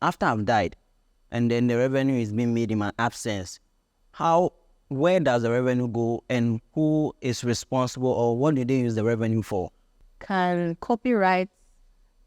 after I've died, and then the revenue is being made in my absence, where does the revenue go, and who is responsible, or what do they use the revenue for? Can copyrights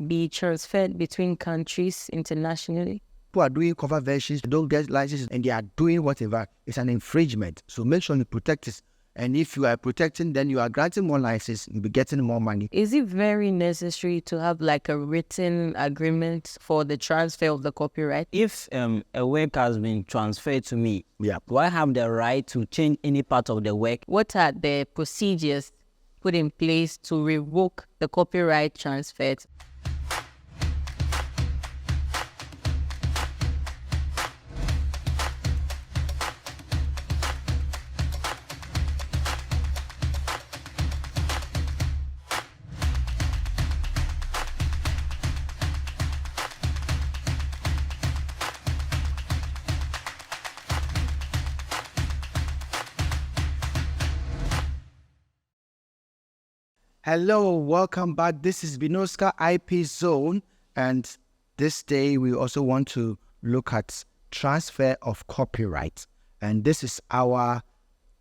be transferred between countries internationally? People are doing cover versions, they don't get licenses, and they are doing whatever. It's an infringement. So make sure you protect it. And if you are protecting, then you are granting more licenses, you'll be getting more money. Is it very necessary to have like a written agreement for the transfer of the copyright? If a work has been transferred to me, do I have the right to change any part of the work? What are the procedures put in place to revoke the copyright transfer? Hello, welcome back. This is Bnoskka IP Zone, and this day we also want to look at transfer of copyright. And this is our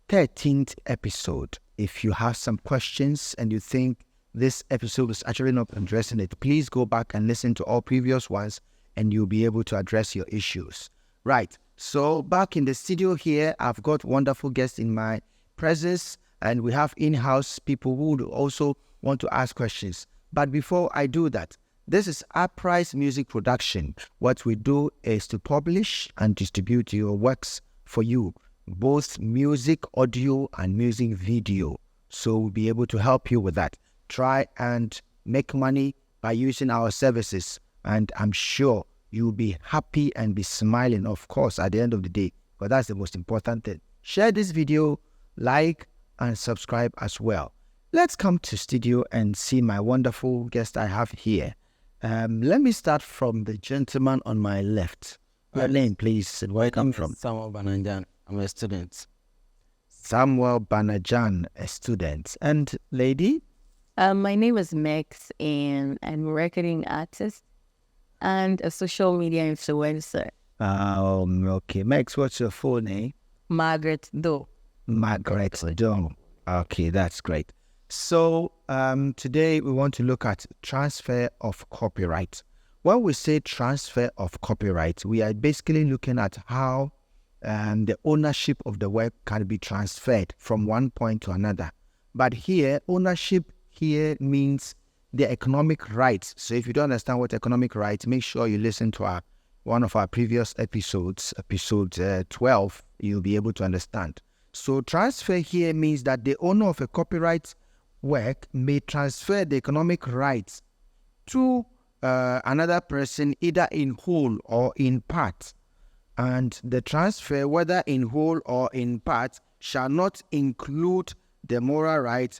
13th episode. If you have some questions and you think this episode is actually not addressing it, please go back and listen to all previous ones and you'll be able to address your issues. Right, so back in the studio here, I've got wonderful guests in my presence, and we have in-house people who would also want to ask questions. But before I do that, this is Apprise Music Production. What we do is to publish and distribute your works for you, both music, audio, and music video. So we'll be able to help you with that. Try and make money by using our services, and I'm sure you'll be happy and be smiling, of course, at the end of the day, but that's the most important thing. Share this video, like, and subscribe as well. Let's come to studio and see my wonderful guest I have here. Let me start from the gentleman on my left. Your name, please, and where you come from? Samuel Banajan. I'm a student. Samuel Banajan, a student. And lady? My name is Max, and I'm a recording artist and a social media influencer. Okay. Max, what's your full name? Margaret Doe. Margaret Doe. Okay, that's great. So today we want to look at transfer of copyright. When we say transfer of copyright, we are basically looking at how the ownership of the work can be transferred from one point to another. But here, ownership here means the economic rights. So if you don't understand what economic rights, make sure you listen to one of our previous episodes, episode 12, you'll be able to understand. So transfer here means that the owner of a copyright work may transfer the economic rights to another person, either in whole or in part. And the transfer, whether in whole or in part, shall not include the moral right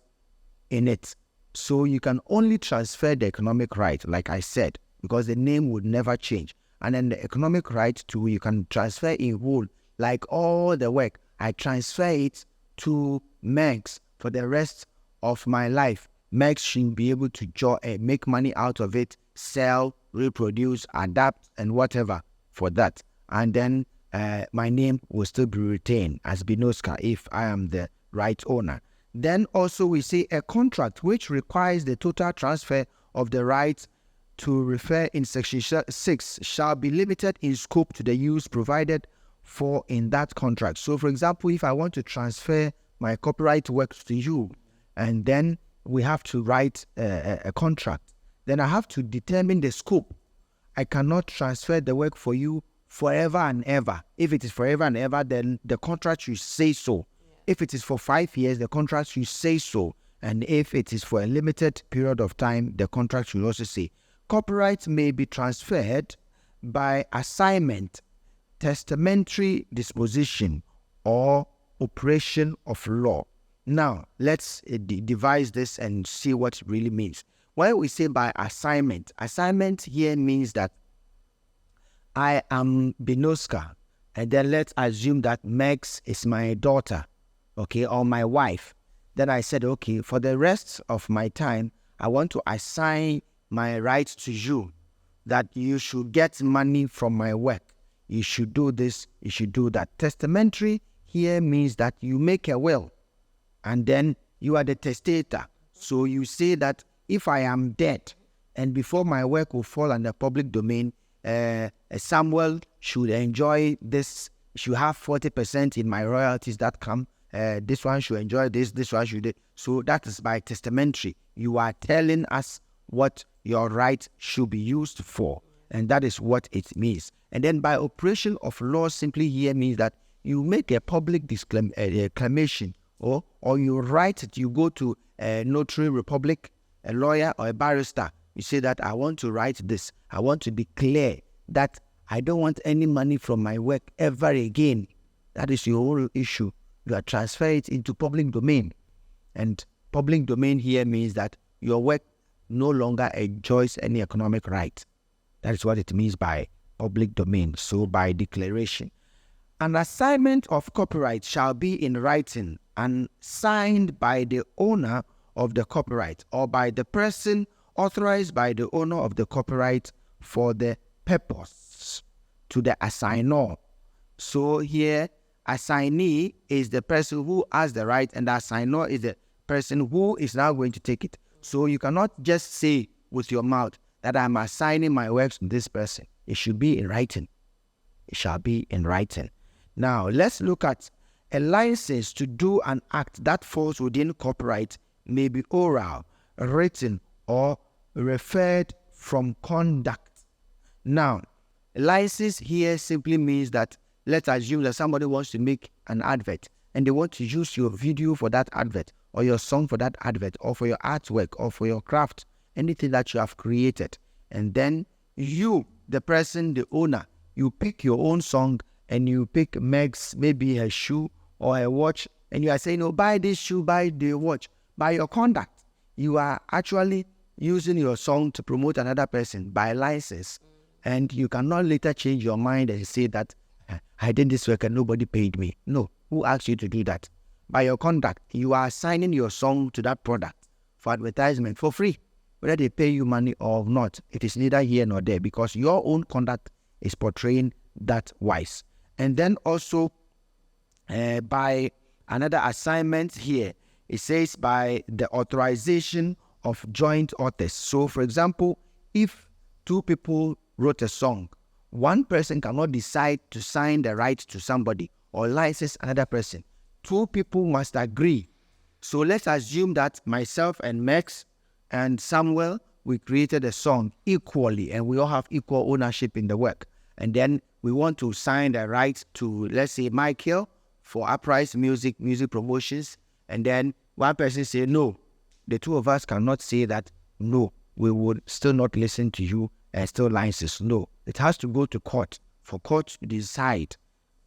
in it. So you can only transfer the economic right, like I said, because the name would never change. And then the economic right too, you can transfer in whole, like all the work. I transfer it to Megs for the rest of my life. Megs should be able to make money out of it, sell, reproduce, adapt, and whatever for that. And then my name will still be retained as Bnoskka if I am the right owner. Then also we say a contract which requires the total transfer of the rights to refer in section 6 shall be limited in scope to the use provided for in that contract. So for example, if I want to transfer my copyright works to you, and then we have to write a contract, then I have to determine the scope. I cannot transfer the work for you forever and ever. If it is forever and ever, then the contract should say so. If it is for 5 years, the contract should say so. And if it is for a limited period of time, the contract should also say. Copyright may be transferred by assignment, testamentary disposition, or operation of law. Now, let's devise this and see what it really means. When we say by assignment here means that I am Bnoskka, and then let's assume that Megs is my daughter, okay, or my wife. Then I said, okay, for the rest of my time, I want to assign my rights to you. that you should get money from my work. You should do this, you should do that. Testamentary here means that you make a will and then you are the testator. So you say that if I am dead and before my work will fall under public domain, Samuel should enjoy this, should have 40% in my royalties that come. This one should enjoy this one should. So that is by testamentary. You are telling us what your right should be used for. And that is what it means. And then by operation of law simply here means that you make a public declamation or you write it, you go to a notary republic, a lawyer or a barrister. You say that I want to write this. I want to declare that I don't want any money from my work ever again. That is your whole issue. You are transferring it into public domain. And public domain here means that your work no longer enjoys any economic right. That is what it means by public domain. So by declaration. An assignment of copyright shall be in writing and signed by the owner of the copyright or by the person authorized by the owner of the copyright for the purpose to the assignor. So here, assignee is the person who has the right and the assignor is the person who is now going to take it. So you cannot just say with your mouth that I'm assigning my works to this person. It should be in writing. It shall be in writing. Now, let's look at a license to do an act that falls within copyright may be oral, written, or referred from conduct. Now, a license here simply means that let's assume that somebody wants to make an advert and they want to use your video for that advert or your song for that advert or for your artwork or for your craft, anything that you have created. And then you, the person, the owner, you pick your own song and you pick Meg's, maybe a shoe or a watch, and you are saying, oh, buy this shoe, buy the watch. By your conduct, you are actually using your song to promote another person by license. And you cannot later change your mind and say that I did this work and nobody paid me. No, who asked you to do that? By your conduct, you are assigning your song to that product for advertisement for free. Whether they pay you money or not, it is neither here nor there because your own conduct is portraying that wise. And then also by another assignment here, it says by the authorization of joint authors. So for example, if two people wrote a song, one person cannot decide to sign the right to somebody or license another person. Two people must agree. So let's assume that myself and Max and Samuel, we created a song equally and we all have equal ownership in the work. And then we want to sign the right to, let's say, Michael for Apprise music promotions. And then one person say, no, the two of us cannot say that, no, we would still not listen to you and still license. No, it has to go to court for court to decide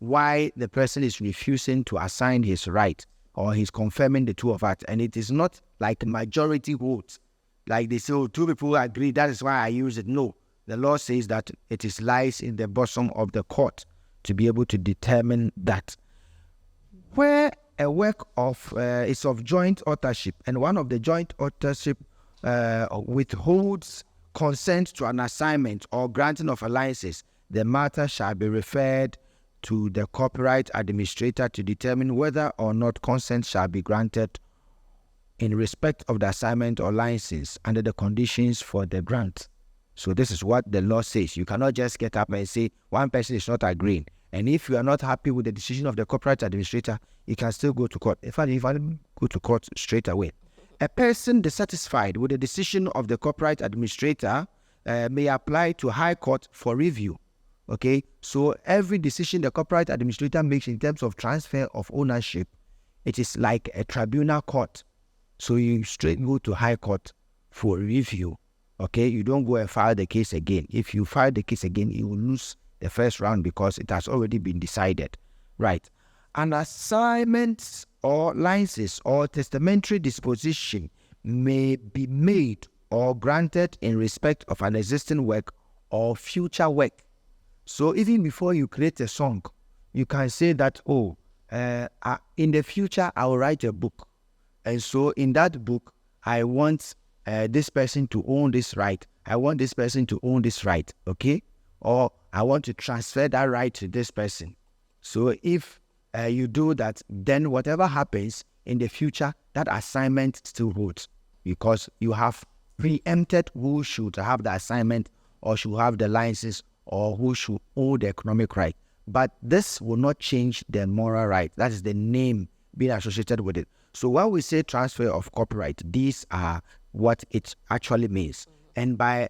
why the person is refusing to assign his right or he's confirming the two of us. And it is not like majority votes. Like they say, oh, two people agree, that is why I use it. No, the law says that it lies in the bosom of the court to be able to determine that. Where a work of is of joint authorship and one of the joint authorship withholds consent to an assignment or granting of a license, the matter shall be referred to the copyright administrator to determine whether or not consent shall be granted in respect of the assignment or license under the conditions for the grant. So this is what the law says. You cannot just get up and say one person is not agreeing. And if you are not happy with the decision of the copyright administrator, you can still go to court. In fact, if I go to court straight away. A person dissatisfied with the decision of the copyright administrator may apply to High Court for review. Okay, so every decision the copyright administrator makes in terms of transfer of ownership, it is like a tribunal court. So you straight go to High Court for review. Okay, you don't go and file the case again. If you file the case again, you will lose the first round because it has already been decided. Right. An assignment or license or testamentary disposition may be made or granted in respect of an existing work or future work. So even before you create a song, you can say that, in the future, I will write a book. And so in that book, I want this person to own this right. I want this person to own this right, okay? Or I want to transfer that right to this person. So if you do that, then whatever happens in the future, that assignment still holds because you have preempted who should have the assignment or should have the license or who should own the economic right. But this will not change the moral right. That is the name being associated with it. So when we say transfer of copyright, these are what it actually means. And by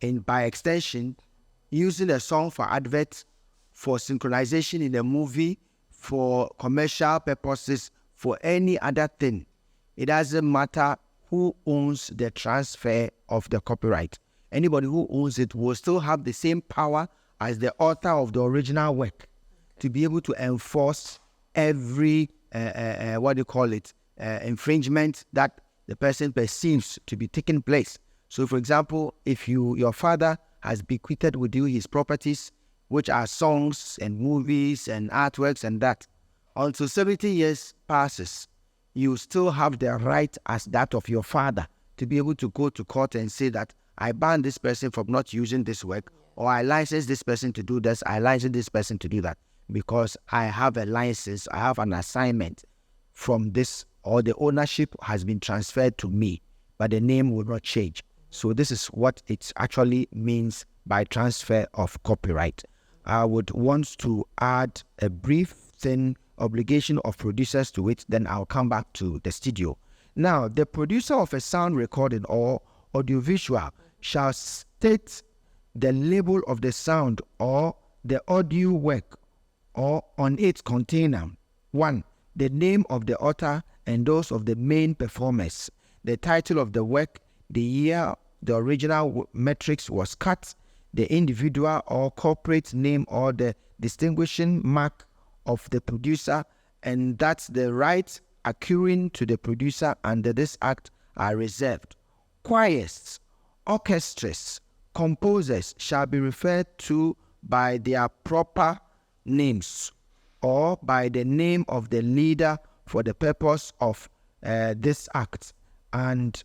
extension, using a song for adverts, for synchronization in a movie, for commercial purposes, for any other thing, it doesn't matter who owns the transfer of the copyright. Anybody who owns it will still have the same power as the author of the original work to be able to enforce every infringement that the person perceives to be taking place. So, for example, if your father has bequeathed with you his properties, which are songs and movies and artworks and that, until 70 years passes, you still have the right as that of your father to be able to go to court and say that I ban this person from not using this work, or I license this person to do this, I license this person to do that, because I have a license, I have an assignment from this, or the ownership has been transferred to me, but the name will not change. So this is what it actually means by transfer of copyright. I would want to add a brief thing, obligation of producers to it, then I'll come back to the studio. Now, the producer of a sound recording or audiovisual shall state the label of the sound or the audio work or on its container. 1. The name of the author and those of the main performers, the title of the work, the year the original matrix was cut, the individual or corporate name or the distinguishing mark of the producer, and that the rights accruing to the producer under this act are reserved. Choirs, orchestras, composers shall be referred to by their proper names or by the name of the leader for the purpose of this act, and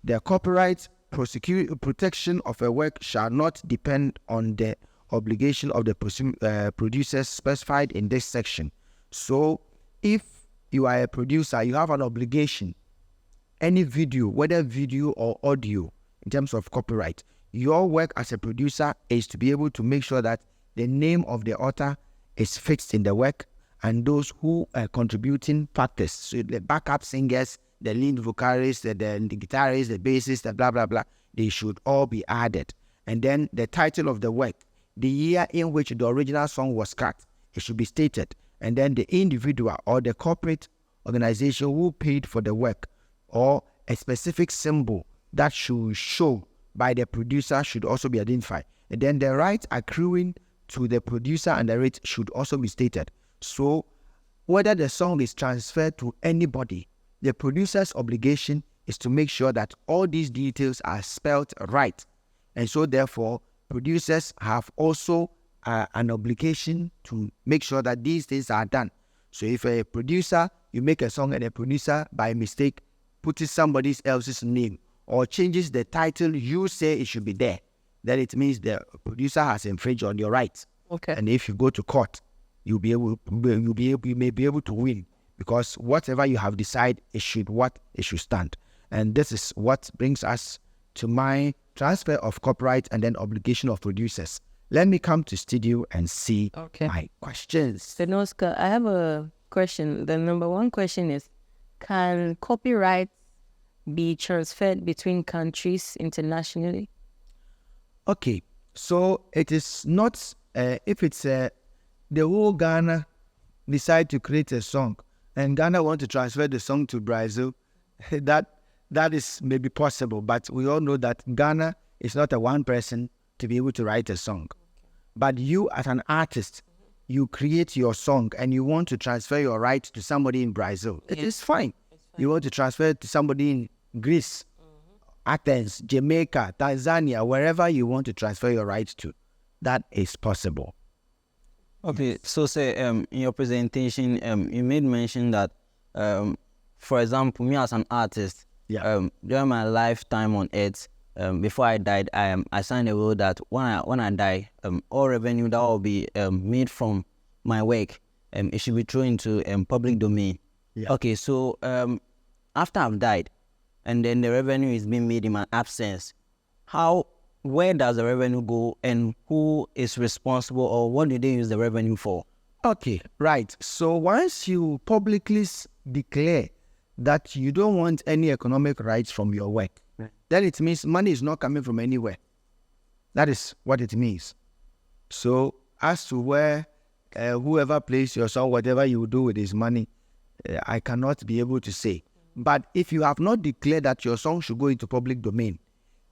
the copyright protection of a work shall not depend on the obligation of the producers specified in this section. So if you are a producer, you have an obligation. Any video, whether video or audio, in terms of copyright, your work as a producer is to be able to make sure that the name of the author is fixed in the work, and those who are contributing factors, so the backup singers, the lead vocalist, the guitarist, the bassist, the blah, blah, blah, they should all be added. And then the title of the work, the year in which the original song was cut, it should be stated. And then the individual or the corporate organization who paid for the work, or a specific symbol that should show by the producer should also be identified. And then the rights accruing to the producer and the rate should also be stated. So whether the song is transferred to anybody, the producer's obligation is to make sure that all these details are spelled right. And so therefore, producers have also an obligation to make sure that these things are done. So if a producer, you make a song and a producer by mistake puts somebody else's name or changes the title you say it should be there, then it means the producer has infringed on your rights. Okay. And if you go to court, you may be able to win, because whatever you have decided, it should stand. And this is what brings us to my transfer of copyright and then obligation of producers. Let me come to studio and see my questions. Bnoskka, I have a question. The number one question is, can copyright be transferred between countries internationally? Okay, so it is not, if it's the whole Ghana decide to create a song and Ghana want to transfer the song to Brazil, that is maybe possible, but we all know that Ghana is not a one person to be able to write a song. But you as an artist, you create your song and you want to transfer your right to somebody in Brazil. It is fine. You want to transfer it to somebody in Greece, Athens, Jamaica, Tanzania, wherever you want to transfer your rights to. That is possible. Okay, so say in your presentation, you made mention that, for example, me as an artist, during my lifetime on Earth, before I died, I signed a will that when I die, all revenue that will be made from my work, it should be thrown into public domain. Yeah. Okay, so after I've died, and then the revenue is being made in my absence, where does the revenue go, and who is responsible, or what do they use the revenue for? Okay, right. So once you publicly declare that you don't want any economic rights from your work, then it means money is not coming from anywhere. That is what it means. So as to where whoever plays your song, whatever you do with his money, I cannot be able to say. But if you have not declared that your song should go into public domain,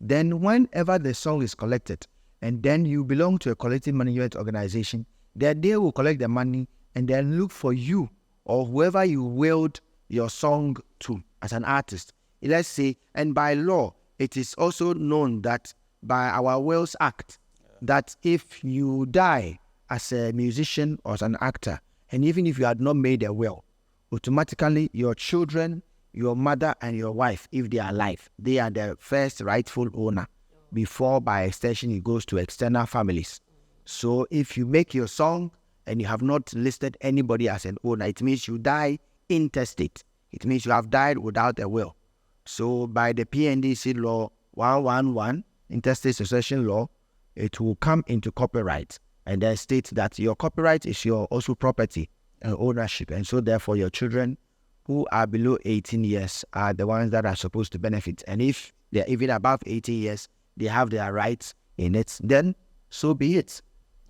then whenever the song is collected, and then you belong to a collective management organization, then they will collect the money and then look for you or whoever you willed your song to as an artist. Let's say, and by law, it is also known that by our Wills Act, that if you die as a musician or as an actor, and even if you had not made a will, automatically your children, your mother and your wife, if they are alive, they are the first rightful owner before by extension it goes to external families. So if you make your song and you have not listed anybody as an owner, it means you die intestate. It means you have died without a will. So by the PNDC law 111, intestate succession law, it will come into copyright and then state that your copyright is your also property and ownership. And so therefore your children who are below 18 years are the ones that are supposed to benefit. And if they're even above 18 years, they have their rights in it, then so be it.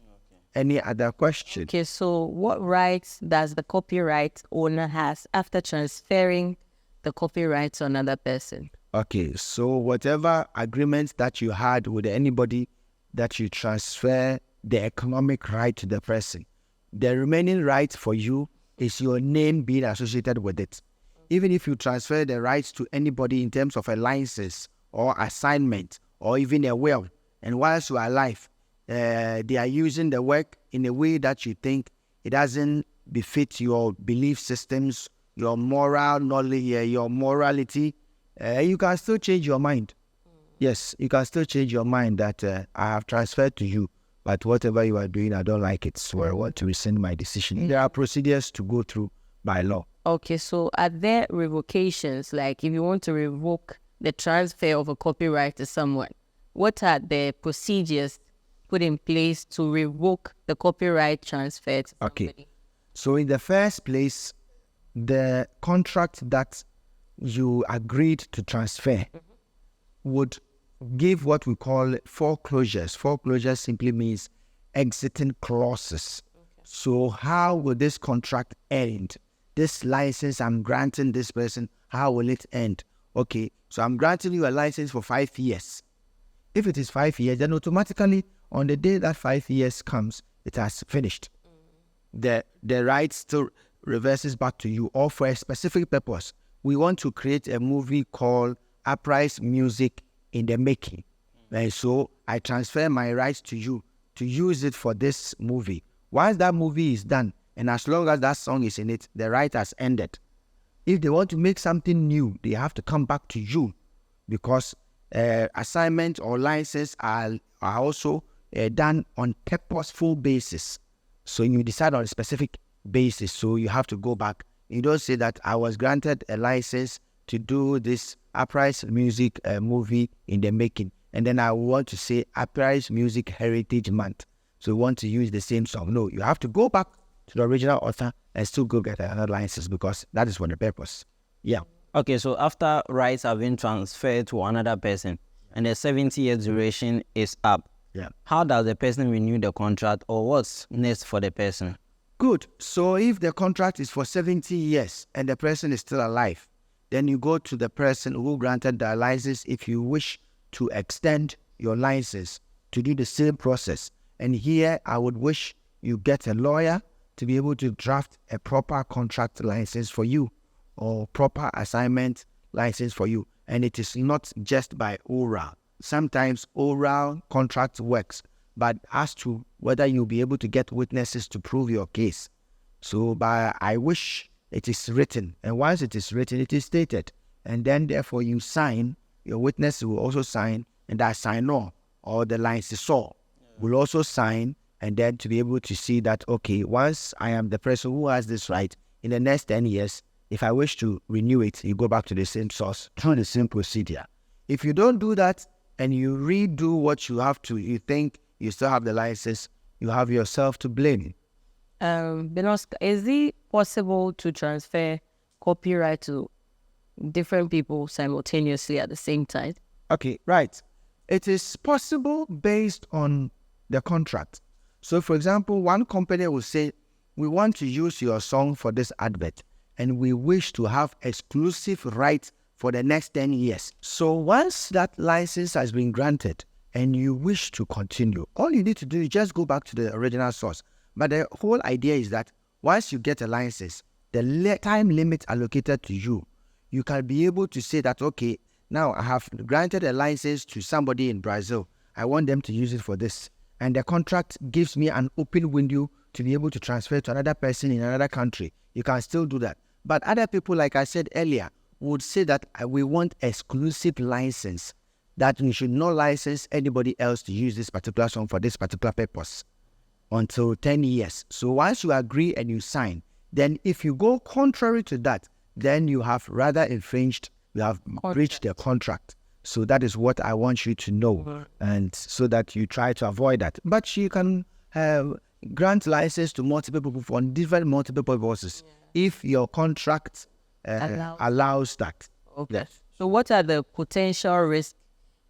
Okay. Any other question? Okay, so what rights does the copyright owner has after transferring the copyright to another person? Okay, so whatever agreement that you had with anybody that you transfer the economic right to the person, the remaining right for you is your name being associated with it. Even if you transfer the rights to anybody in terms of a license or assignment or even a will, and whilst you are alive, they are using the work in a way that you think it doesn't befit your belief systems, your moral knowledge, your morality, you can still change your mind. Yes, you can still change your mind that I have transferred to you, but whatever you are doing, I don't like it, so I want to rescind my decision. There are procedures to go through by law. Okay, so are there revocations? Like if you want to revoke the transfer of a copyright to someone, what are the procedures put in place to revoke the copyright transfer to somebody? Okay, so in the first place, the contract that you agreed to transfer would give what we call foreclosures. Foreclosures simply means exiting clauses. Okay. So how will this contract end? This license I'm granting this person, how will it end? Okay, so I'm granting you a license for 5 years. If it is 5 years, then automatically on the day that 5 years comes, it has finished. The right still reverses back to you, or for a specific purpose. We want to create a movie called Apprise Music in the Making. And so I transfer my rights to you to use it for this movie. Once that movie is done, and as long as that song is in it, the right has ended. If they want to make something new, they have to come back to you, because assignment or license are also done on purposeful basis. So you decide on a specific basis, so you have to go back. You don't say that I was granted a license to do this Apprise Music movie in the making, and then I want to say Apprise Music Heritage Month, so you want to use the same song. No, you have to go back to the original author and still go get another license, because that is for the purpose. Yeah. Okay, so after rights have been transferred to another person and the 70-year duration is up, how does the person renew the contract, or what's next for the person? Good. So if the contract is for 70 years and the person is still alive, then you go to the person who granted the license if you wish to extend your license to do the same process. And here I would wish you get a lawyer to be able to draft a proper contract license for you, or proper assignment license for you. And it is not just by oral. Sometimes oral contract works, but as to whether you'll be able to get witnesses to prove your case. So I wish it is written, and once it is written, it is stated, and then therefore you sign, your witness will also sign, and that signer or the licensor will also sign, and then to be able to see that, okay, once I am the person who has this right, in the next 10 years, if I wish to renew it, you go back to the same source through the same procedure. If you don't do that and you redo what you have to, you think you still have the license, you have yourself to blame. Bnoskka, is it possible to transfer copyright to different people simultaneously at the same time? Okay, right. It is possible based on the contract. So, for example, one company will say, we want to use your song for this advert, and we wish to have exclusive rights for the next 10 years. So once that license has been granted and you wish to continue, all you need to do is just go back to the original source. But the whole idea is that once you get a license, the time limit allocated to you, you can be able to say that, okay, now I have granted a license to somebody in Brazil. I want them to use it for this. And the contract gives me an open window to be able to transfer to another person in another country. You can still do that. But other people, like I said earlier, would say that we want exclusive license, that we should not license anybody else to use this particular song for this particular purpose until 10 years. So once you agree and you sign, then if you go contrary to that, then you have rather infringed, you have breached the contract. So that is what I want you to know, and so that you try to avoid that. But you can grant license to multiple people for different multiple purposes if your contract allows that. Okay. Yes. So what are the potential risks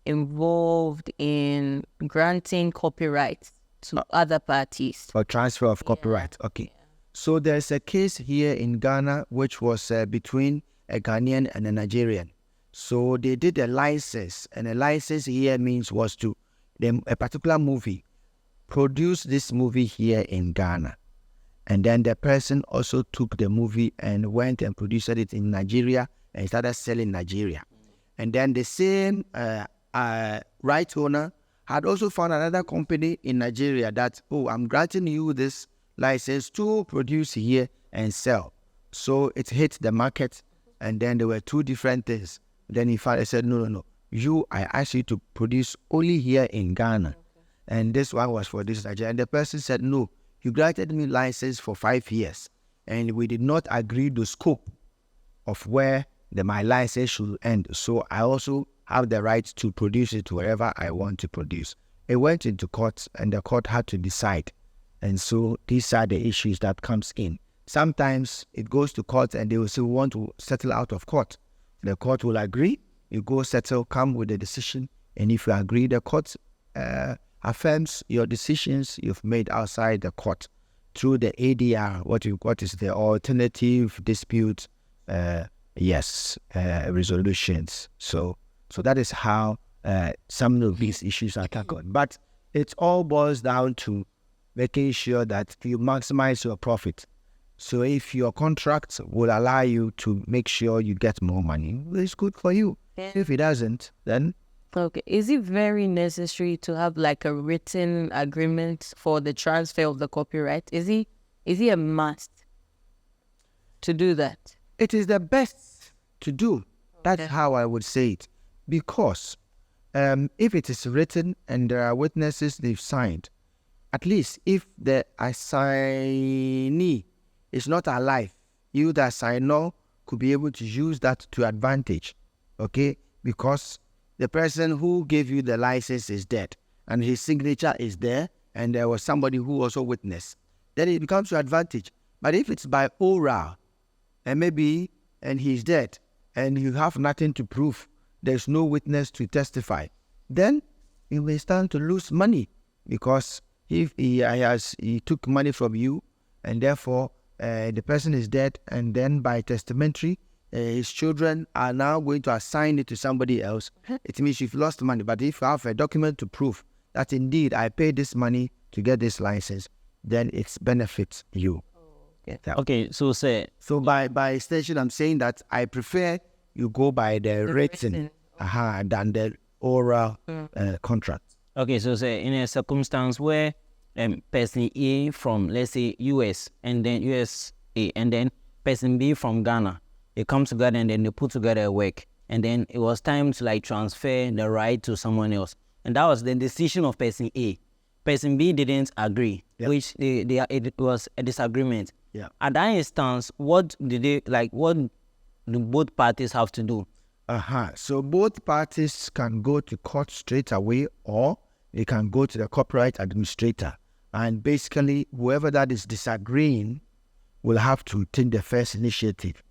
involved in granting copyright to other parties? For transfer of copyright. Okay. So there's a case here in Ghana which was between a Ghanaian and a Nigerian. So they did a license, and a license here means was to a particular movie, produce this movie here in Ghana. And then the person also took the movie and went and produced it in Nigeria and started selling Nigeria. And then the same right owner had also found another company in Nigeria that, oh, I'm granting you this license to produce here and sell. So it hit the market, and then there were two different things. Then he said, no, I asked you to produce only here in Ghana. And this one was for this Nigeria. And the person said, no, you granted me license for 5 years, and we did not agree the scope of where my license should end. So I also have the right to produce it wherever I want to produce. It went into court, and the court had to decide. And so these are the issues that comes in. Sometimes it goes to court, and they will still want to settle out of court. The court will agree, you go settle, come with a decision, and if you agree, the court affirms your decisions you've made outside the court through the ADR, what is the alternative dispute resolutions. So that is how some of these issues are tackled. But it all boils down to making sure that you maximize your profit. So if your contract will allow you to make sure you get more money, it's good for you. If it doesn't, then... Okay. Is it very necessary to have like a written agreement for the transfer of the copyright? Is it a must to do that? It is the best to do. That's how I would say it. Because if it is written and there are witnesses they've signed, at least if the assignee is not alive, you, the signer, could be able to use that to advantage. Okay? Because the person who gave you the license is dead, and his signature is there, and there was somebody who also witnessed, then it becomes your advantage. But if it's by oral, and he's dead, and you have nothing to prove, there's no witness to testify, then you may stand to lose money, because if he took money from you, and therefore the person is dead, and then by testamentary, his children are now going to assign it to somebody else, it means you've lost money. But if you have a document to prove that indeed I paid this money to get this license, then it benefits you. Okay, so by extension, I'm saying that I prefer you go by the written than the oral contract. Okay, so say in a circumstance where person A from, let's say, US, and then USA, and then person B from Ghana, they come together and then they put together a work, and then it was time to like transfer the right to someone else, and that was the decision of person A. Person B didn't agree, which it was a disagreement. Yeah. At that instance, what do both parties have to do? So both parties can go to court straight away, or they can go to the copyright administrator. And basically, whoever that is disagreeing will have to take the first initiative.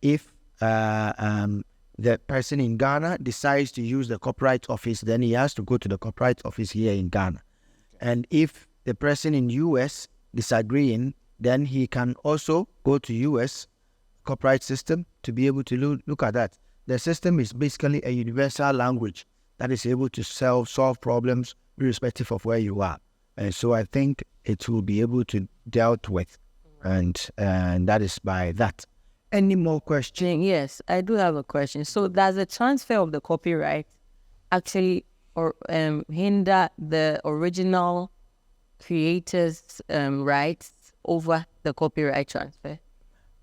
If the person in Ghana decides to use the copyright office, then he has to go to the copyright office here in Ghana. And if the person in US disagreeing, then he can also go to US copyright system to be able to look at that. The system is basically a universal language that is able to solve problems irrespective of where you are. And so I think it will be able to dealt with, and that is by that. Any more questions? Yes, I do have a question. So does the transfer of the copyright actually hinder the original creator's rights over the copyright transfer?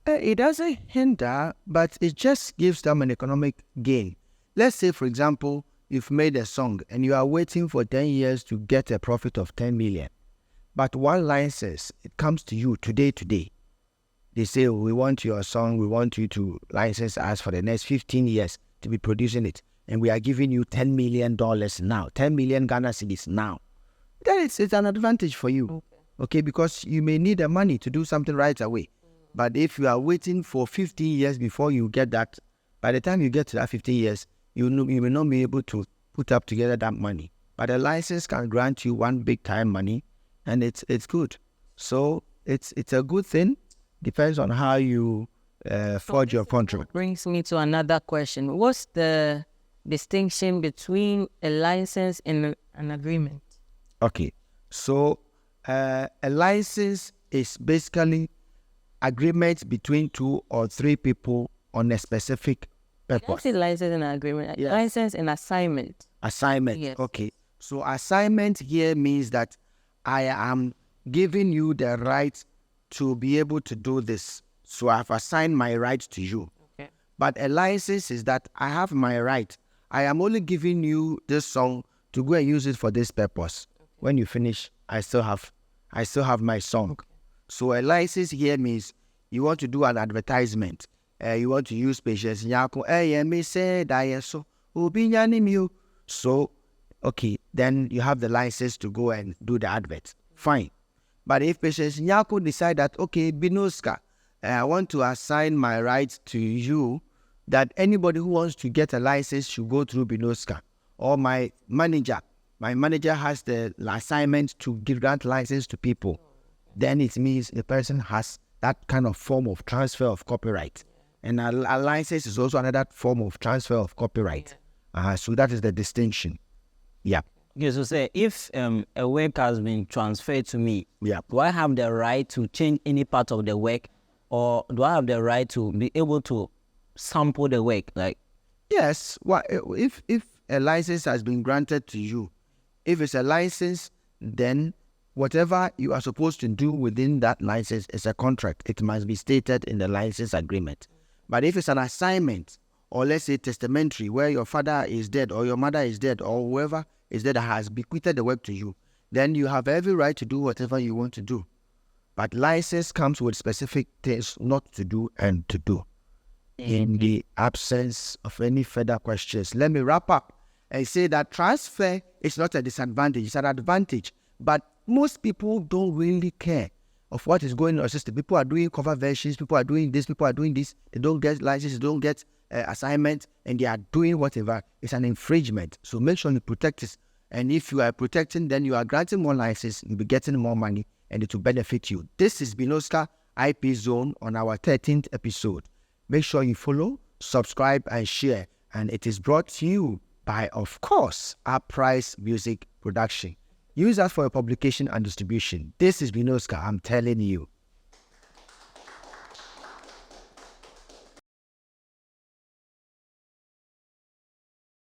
It doesn't hinder, but it just gives them an economic gain. Let's say, for example, you've made a song and you are waiting for 10 years to get a profit of 10 million. But one license, it comes to you today. They say, we want your song, we want you to license us for the next 15 years to be producing it. And we are giving you $10 million now, 10 million Ghana cedis now. Then it's an advantage for you, okay? Because you may need the money to do something right away. But if you are waiting for 15 years before you get that, by the time you get to that 15 years, you will not be able to put up together that money. But a license can grant you one big time money, and it's good. So it's a good thing. Depends on how you forge your contract. Brings me to another question. What's the distinction between a license and an agreement? Okay, so a license is basically agreement between 2 or 3 people on a specific purpose. What's a license and an agreement? Yes. License and assignment. Assignment, yes. Okay. So assignment here means that I am giving you the right to be able to do this. So I've assigned my right to you. Okay. But a license is that I have my right. I am only giving you this song to go and use it for this purpose. Okay. When you finish, I still have my song. Okay. So a license here means you want to do an advertisement. You want to use Patience Nyako. So, okay, then you have the license to go and do the advert. Fine. But if Patience Nyako decide that, okay, Bnoskka, I want to assign my rights to you, that anybody who wants to get a license should go through Bnoskka. Or my manager has the assignment to grant license to people. Then it means the person has that kind of form of transfer of copyright. And a license is also another form of transfer of copyright. So that is the distinction. Yeah. Okay, so say if a work has been transferred to me, do I have the right to change any part of the work, or do I have the right to be able to sample the work? Like, yes. Well, if a license has been granted to you, if it's a license, then whatever you are supposed to do within that license is a contract. It must be stated in the license agreement. But if it's an assignment, or let's say testamentary, where your father is dead or your mother is dead or whoever is dead that has bequeathed the work to you, then you have every right to do whatever you want to do. But license comes with specific things not to do and to do. In the absence of any further questions, let me wrap up and say that transfer is not a disadvantage, it's an advantage. But most people don't really care of what is going on in the system. People are doing cover versions, people are doing this, they don't get license, they don't get assignment, and they are doing whatever. It's an infringement. So make sure you protect it. And if you are protecting, then you are granting more license, you'll be getting more money, and it will benefit you. This is Bnoskka IP Zone on our 13th episode. Make sure you follow, subscribe, and share. And it is brought to you by, of course, Apprise Music Production. Use that for your publication and distribution. This is Bnoskka, I'm telling you.